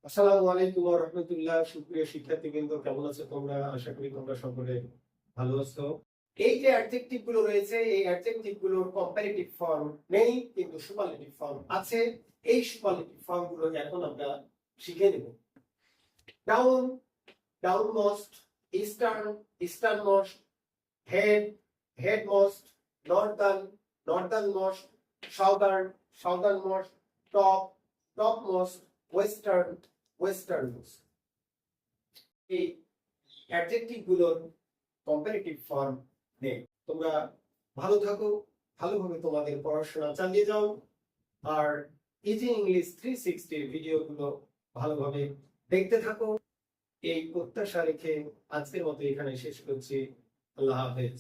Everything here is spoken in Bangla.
আসসালামু আলাইকুম ওয়া রাহমাতুল্লাহ। সুপ্রিয় শিক্ষার্থীবৃন্দ, কেমন আছো তোমরা? আশা করি তোমরা সকলে ভালো আছো। এই যে অ্যাডজেক্টিভ গুলো রয়েছে, এই অ্যাডজেক্টিভ গুলোর কম্পারেটিভ ফর্ম নেই, কিন্তু সুপারলেটিভ ফর্ম আছে। এই সুপারলেটিভ ফর্ম গুলো এখন আমরা শিখে নেব। Down, downmost; eastern, easternmost; head, headmost; northern, northernmost; southern, southernmost; top, topmost; western, westernmost. এই অ্যাডজেক্টিভ গুলোর কম্পারেটিভ ফর্ম নেই। তোমরা ভালো থাকো, ভালোভাবে তোমাদের পড়াশোনা চালিয়ে যাও, আর ইজি ইংলিশ 360 ভিডিওগুলো ভালোভাবে দেখতে থাকো। এই প্রত্যাশা রেখে আজকের মতো এখানে শেষ করছি। আল্লাহ হাফেজ।